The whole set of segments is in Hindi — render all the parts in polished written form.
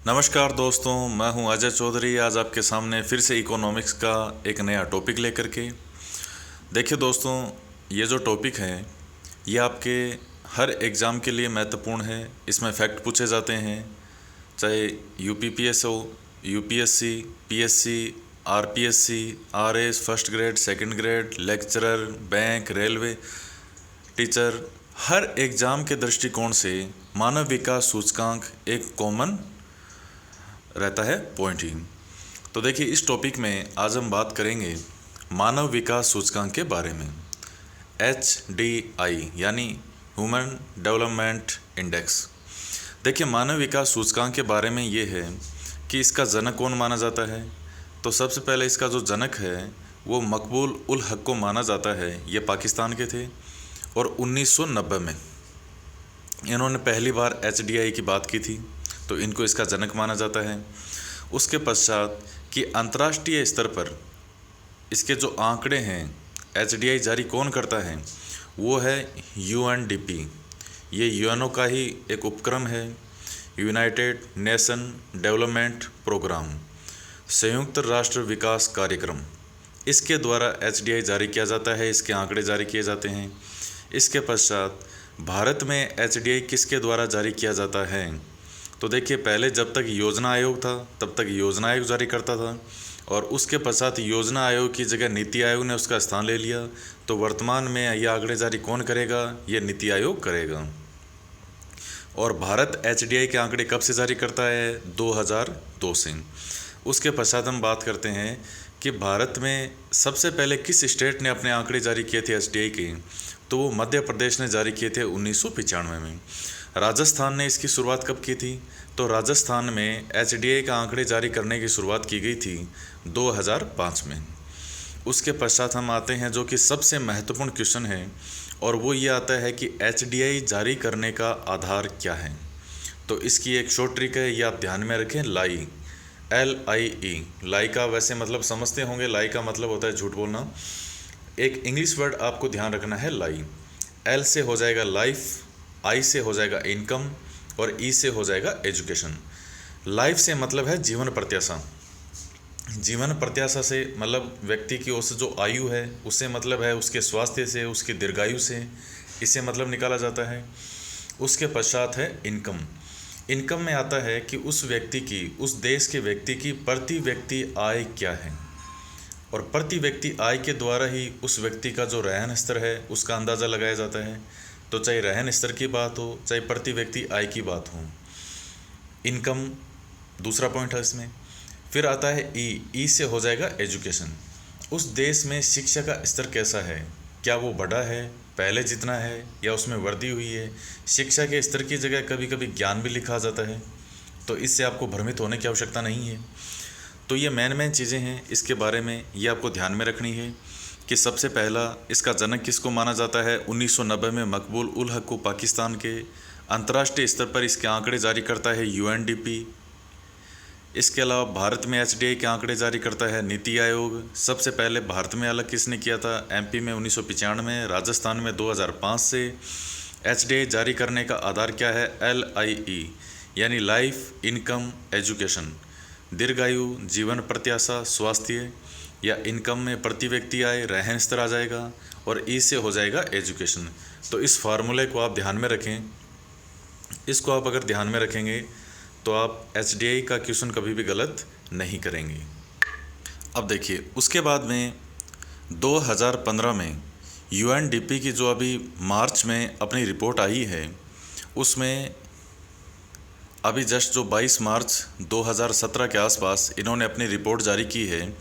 नमस्कार दोस्तों, मैं हूं अजय चौधरी। आज आपके सामने फिर से इकोनॉमिक्स का एक नया टॉपिक लेकर के। देखिए दोस्तों, ये जो टॉपिक है ये आपके हर एग्ज़ाम के लिए महत्वपूर्ण है। इसमें फैक्ट पूछे जाते हैं, चाहे यूपीपीएस हो, UPSC, PSC, RPSC, RS, first grade, second grade, lecturer, bank, railway, teacher. हर एग्ज़ाम के दृष्टिकोण से मानव विकास सूचकांक एक कॉमन रहता है पॉइंट ही। तो देखिए, इस टॉपिक में आज हम बात करेंगे मानव विकास सूचकांक के बारे में, HDI यानी ह्यूमन डेवलपमेंट इंडेक्स। देखिए, मानव विकास सूचकांक के बारे में ये है कि इसका जनक कौन माना जाता है। तो सबसे पहले इसका जो जनक है वो मकबूल उल हक को माना जाता है। ये पाकिस्तान के थे और 1990 में इन्होंने पहली बार HDI की बात की थी, तो इनको इसका जनक माना जाता है। उसके पश्चात कि अंतर्राष्ट्रीय स्तर पर इसके जो आंकड़े हैं, HDI जारी कौन करता है, वो है UNDP। ये यूएनओ का ही एक उपक्रम है, यूनाइटेड नेशन डेवलपमेंट प्रोग्राम, संयुक्त राष्ट्र विकास कार्यक्रम। इसके द्वारा HDI जारी किया जाता है, इसके आंकड़े जारी किए जाते हैं। इसके पश्चात भारत में HDI किसके द्वारा जारी किया जाता है। तो देखिए, पहले जब तक योजना आयोग था तब तक योजना आयोग जारी करता था, और उसके पश्चात योजना आयोग की जगह नीति आयोग ने उसका स्थान ले लिया। तो वर्तमान में ये आंकड़े जारी कौन करेगा, ये नीति आयोग करेगा। और भारत HDI के आंकड़े कब से जारी करता है, 2002 से। उसके पश्चात हम बात करते हैं कि भारत में सबसे पहले किस स्टेट ने अपने आंकड़े जारी किए थे HDI के, तो वो मध्य प्रदेश ने जारी किए थे 1995 में। राजस्थान ने इसकी शुरुआत कब की थी, तो राजस्थान में HDI का आंकड़े जारी करने की शुरुआत की गई थी 2005 में। उसके पश्चात हम आते हैं जो कि सबसे महत्वपूर्ण क्वेश्चन है, और वो ये आता है कि HDI जारी करने का आधार क्या है। तो इसकी एक शॉर्ट ट्रिक है, ये आप ध्यान में रखें, लाई, LIE। लाई का वैसे मतलब समझते होंगे, लाई का मतलब होता है झूठ बोलना। एक इंग्लिश वर्ड आपको ध्यान रखना है, लाई। L से हो जाएगा लाइफ, I से हो जाएगा इनकम, और E से हो जाएगा एजुकेशन। लाइफ से मतलब है जीवन प्रत्याशा। जीवन प्रत्याशा से मतलब व्यक्ति की औसत जो आयु है, उससे मतलब है उसके स्वास्थ्य से, उसकी दीर्घायु से, इसे मतलब निकाला जाता है। उसके पश्चात है इनकम। इनकम में आता है कि उस व्यक्ति की, उस देश के व्यक्ति की प्रति व्यक्ति आय क्या है, और प्रति व्यक्ति आय के द्वारा ही उस व्यक्ति का जो रहन स्तर है उसका अंदाज़ा लगाया जाता है। तो चाहे रहन स्तर की बात हो, चाहे प्रति व्यक्ति आय की बात हो, इनकम दूसरा पॉइंट है इसमें। फिर आता है ई से हो जाएगा एजुकेशन। उस देश में शिक्षा का स्तर कैसा है, क्या वो बढ़ा है, पहले जितना है, या उसमें वृद्धि हुई है। शिक्षा के स्तर की जगह कभी कभी ज्ञान भी लिखा जाता है, तो इससे आपको भ्रमित होने की आवश्यकता नहीं है। तो ये मेन चीज़ें हैं, इसके बारे में ये आपको ध्यान में रखनी है कि सबसे पहला इसका जनक किसको माना जाता है। 1990 में मकबूल उल हक को पाकिस्तान के। अंतर्राष्ट्रीय स्तर पर इसके आंकड़े जारी करता है UNDP। इसके अलावा भारत में HDI के आंकड़े जारी करता है नीति आयोग। सबसे पहले भारत में अलग किसने किया था, MP में 1995, राजस्थान में 2005 से। HDI जारी करने का आधार क्या है, LIE यानी लाइफ, इनकम, एजुकेशन। दीर्घायु, जीवन प्रत्याशा, स्वास्थ्य, या इनकम में प्रति व्यक्ति आय, रहन स्तर आ जाएगा, और ई से हो जाएगा एजुकेशन। तो इस फार्मूले को आप ध्यान में रखें। इसको आप अगर ध्यान में रखेंगे तो आप HDI का क्वेश्चन कभी भी गलत नहीं करेंगे। अब देखिए, उसके बाद में 2015 में UNDP की जो अभी मार्च में अपनी रिपोर्ट आई है, उसमें अभी जस्ट जो 22 मार्च 2017 के आसपास इन्होंने अपनी रिपोर्ट जारी की है,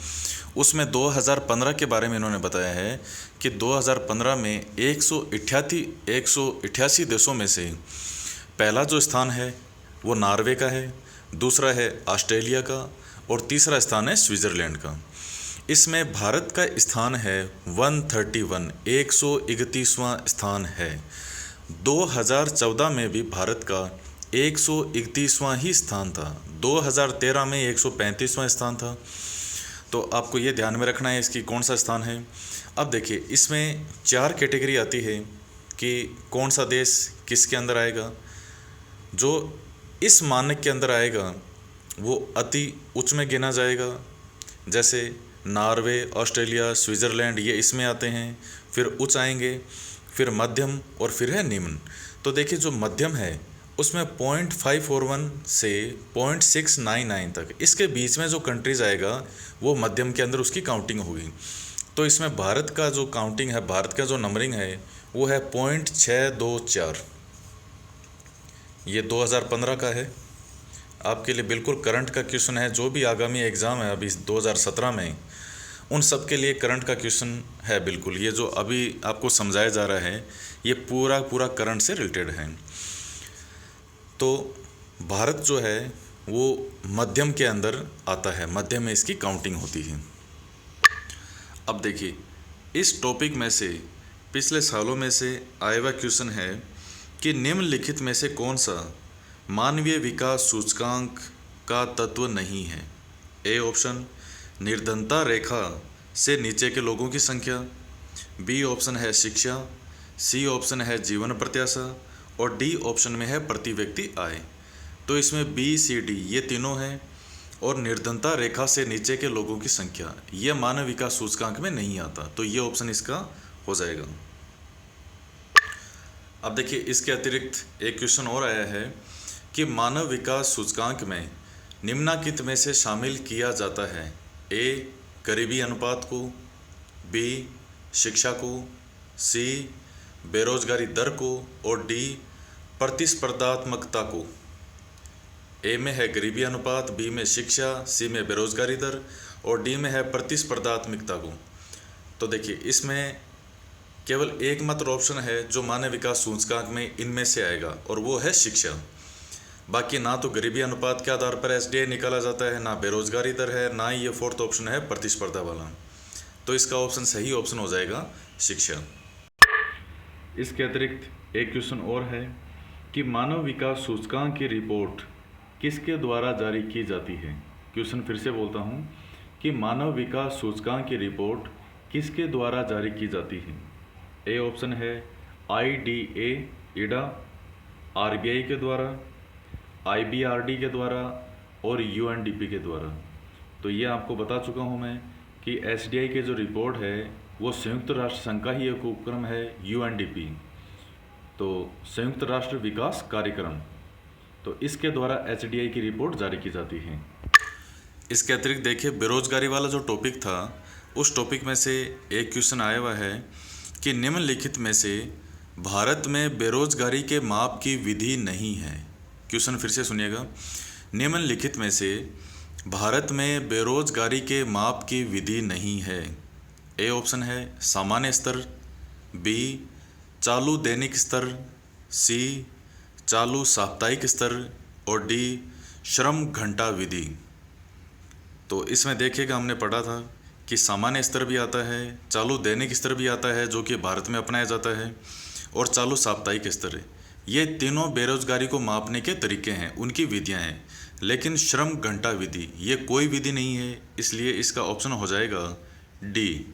उसमें 2015 के बारे में इन्होंने बताया है कि 2015 में 188 देशों में से पहला जो स्थान है वो नॉर्वे का है, दूसरा है ऑस्ट्रेलिया का, और तीसरा स्थान है स्विट्ज़रलैंड का। इसमें भारत का स्थान है 131, 131वां स्थान है। 2014 में भी भारत का 131वां ही स्थान था, 2013 में 135वां स्थान था। तो आपको ये ध्यान में रखना है इसकी कौन सा स्थान है। अब देखिए, इसमें 4 कैटेगरी आती है कि कौन सा देश किसके अंदर आएगा। जो इस मानक के अंदर आएगा वो अति उच्च में गिना जाएगा। जैसे नॉर्वे, ऑस्ट्रेलिया, स्विट्ज़रलैंड ये इसमें आते हैं। फिर उच्च आएंगे, फिर मध्यम और फिर है निम्न। तो देखिए जो मध्यम है उसमें 0.541 से 0.699 तक, इसके बीच में जो कंट्रीज आएगा वो मध्यम के अंदर उसकी काउंटिंग होगी। तो इसमें भारत का जो काउंटिंग है, भारत का जो नंबरिंग है वो है 0.624। ये 2015 का है। आपके लिए बिल्कुल करंट का क्वेश्चन है। जो भी आगामी एग्ज़ाम है अभी 2017 में, उन सब के लिए करंट का क्वेश्चन है बिल्कुल। ये जो अभी आपको समझाया जा रहा है ये पूरा पूरा करंट से रिलेटेड है। तो भारत जो है वो मध्यम के अंदर आता है, मध्यम में इसकी काउंटिंग होती है। अब देखिए इस टॉपिक में से पिछले सालों में से आया हुआ क्वेश्चन है कि निम्नलिखित में से कौन सा मानवीय विकास सूचकांक का तत्व नहीं है। ए ऑप्शन निर्धनता रेखा से नीचे के लोगों की संख्या, बी ऑप्शन है शिक्षा, सी ऑप्शन है जीवन प्रत्याशा और डी ऑप्शन में है प्रति व्यक्ति आय। तो इसमें बी सी डी ये तीनों हैं और निर्धनता रेखा से नीचे के लोगों की संख्या यह मानव विकास सूचकांक में नहीं आता। तो ये ऑप्शन इसका हो जाएगा। अब देखिए इसके अतिरिक्त एक क्वेश्चन और आया है कि मानव विकास सूचकांक में निम्नलिखित में से शामिल किया जाता है। ए गरीबी अनुपात को, बी शिक्षा को, सी बेरोजगारी दर को और डी प्रतिस्पर्धात्मकता को। ए में है गरीबी अनुपात, बी में शिक्षा, सी में बेरोजगारी दर और डी में है प्रतिस्पर्धात्मकता को। तो देखिए इसमें केवल एकमात्र ऑप्शन है जो मानव विकास सूचकांक में इनमें से आएगा और वो है शिक्षा। बाकी ना तो गरीबी अनुपात के आधार पर एसडीआई निकाला जाता है, ना बेरोजगारी दर है, ना ही ये फोर्थ ऑप्शन है प्रतिस्पर्धा वाला। तो इसका ऑप्शन सही ऑप्शन हो जाएगा शिक्षा। इसके अतिरिक्त एक क्वेश्चन और है कि मानव विकास सूचकांक की रिपोर्ट किसके द्वारा जारी की जाती है। क्वेश्चन फिर से बोलता हूँ कि मानव विकास सूचकांक की रिपोर्ट किसके द्वारा जारी की जाती है। ए ऑप्शन है IDA ईडा, RBI के द्वारा, IBRD के द्वारा और UNDP के द्वारा। तो ये आपको बता चुका हूँ मैं कि SDI की जो रिपोर्ट है वो संयुक्त राष्ट्र संघ का ही एक उपक्रम है UNDP, तो संयुक्त राष्ट्र विकास कार्यक्रम। तो इसके द्वारा HDI की रिपोर्ट जारी की जाती है। इसके अतिरिक्त देखिए बेरोजगारी वाला जो टॉपिक था उस टॉपिक में से एक क्वेश्चन आया हुआ है कि निम्नलिखित में से भारत में बेरोजगारी के माप की विधि नहीं है। क्वेश्चन फिर से सुनिएगा, निम्नलिखित में से भारत में बेरोजगारी के माप की विधि नहीं है। ए ऑप्शन है सामान्य स्तर, बी चालू दैनिक स्तर, सी चालू साप्ताहिक स्तर और डी श्रम घंटा विधि। तो इसमें देखिएगा हमने पढ़ा था कि सामान्य स्तर भी आता है, चालू दैनिक स्तर भी आता है जो कि भारत में अपनाया जाता है, और चालू साप्ताहिक स्तर है। ये तीनों बेरोजगारी को मापने के तरीके हैं, उनकी विधियां हैं। लेकिन श्रम घंटा विधि ये कोई विधि नहीं है, इसलिए इसका ऑप्शन हो जाएगा डी।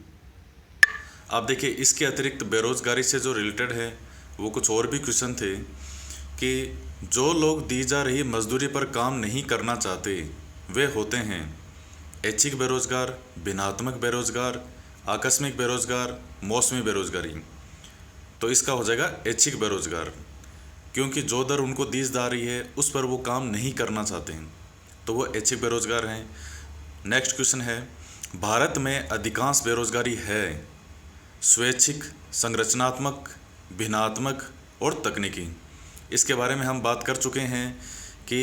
आप देखिए इसके अतिरिक्त बेरोजगारी से जो रिलेटेड है वो कुछ और भी क्वेश्चन थे कि जो लोग दी जा रही मजदूरी पर काम नहीं करना चाहते वे होते हैं ऐच्छिक बेरोजगार, भिन्नात्मक बेरोजगार, आकस्मिक बेरोजगार, मौसमी बेरोजगारी। तो इसका हो जाएगा ऐच्छिक बेरोजगार, क्योंकि जो दर उनको दी जा रही है उस पर वो काम नहीं करना चाहते हैं, तो वो ऐच्छिक बेरोजगार हैं। नेक्स्ट क्वेश्चन है भारत में अधिकांश बेरोजगारी है स्वैच्छिक, संरचनात्मक, भिन्नात्मक और तकनीकी। इसके बारे में हम बात कर चुके हैं कि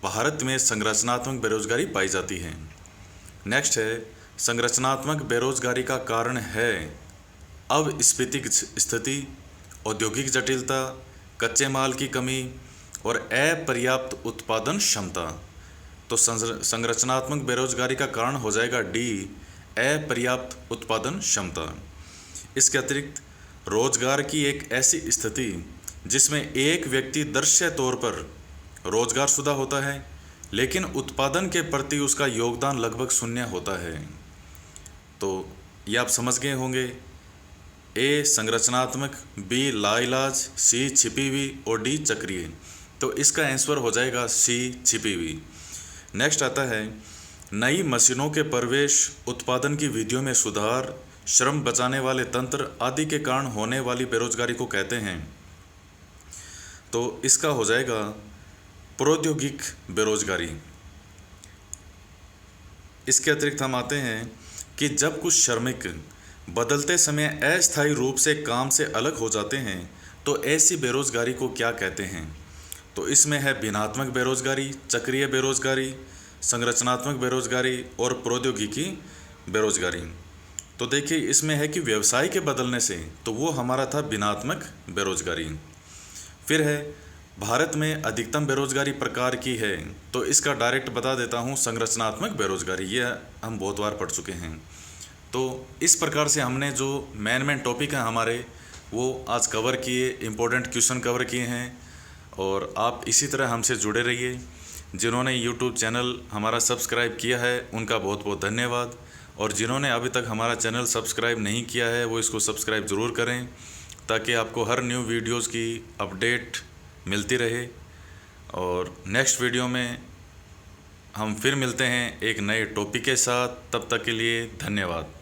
भारत में संरचनात्मक बेरोजगारी पाई जाती है। नेक्स्ट है संरचनात्मक बेरोजगारी का कारण है अविस्फीतिक स्थिति, औद्योगिक जटिलता, कच्चे माल की कमी और अपर्याप्त उत्पादन क्षमता। तो संरचनात्मक बेरोजगारी का कारण हो जाएगा डी अपर्याप्त उत्पादन क्षमता। इसके अतिरिक्त रोजगार की एक ऐसी स्थिति जिसमें एक व्यक्ति दृश्य तौर पर रोजगारशुदा होता है लेकिन उत्पादन के प्रति उसका योगदान लगभग शून्य होता है। तो ये आप समझ गए होंगे, ए संरचनात्मक, बी लाइलाज, सी छिपी हुई और डी चक्रीय। तो इसका आंसर हो जाएगा सी छिपी हुई। नेक्स्ट आता है नई मशीनों के प्रवेश, उत्पादन की विधियों में सुधार, श्रम बचाने वाले तंत्र आदि के कारण होने वाली बेरोजगारी को कहते हैं। तो इसका हो जाएगा प्रौद्योगिक बेरोजगारी। इसके अतिरिक्त हम आते हैं कि जब कुछ श्रमिक बदलते समय अस्थायी रूप से काम से अलग हो जाते हैं तो ऐसी बेरोजगारी को क्या कहते हैं। तो इसमें है भिन्नात्मक बेरोजगारी, चक्रीय बेरोजगारी, संरचनात्मक बेरोजगारी और प्रौद्योगिकी बेरोजगारी। तो देखिए इसमें है कि व्यवसाय के बदलने से, तो वो हमारा था भिन्नात्मक बेरोजगारी। फिर है भारत में अधिकतम बेरोजगारी प्रकार की है, तो इसका डायरेक्ट बता देता हूँ, संरचनात्मक बेरोजगारी। ये हम बहुत बार पढ़ चुके हैं। तो इस प्रकार से हमने जो मेन टॉपिक हैं हमारे, वो आज कवर किए, इम्पोर्टेंट क्वेश्चन कवर किए हैं। और आप इसी तरह हमसे जुड़े रहिए। जिन्होंने यूट्यूब चैनल हमारा सब्सक्राइब किया है उनका बहुत बहुत धन्यवाद, और जिन्होंने अभी तक हमारा चैनल सब्सक्राइब नहीं किया है वो इसको सब्सक्राइब ज़रूर करें, ताकि आपको हर न्यू वीडियोज़ की अपडेट मिलती रहे। और नेक्स्ट वीडियो में हम फिर मिलते हैं एक नए टॉपिक के साथ। तब तक के लिए धन्यवाद।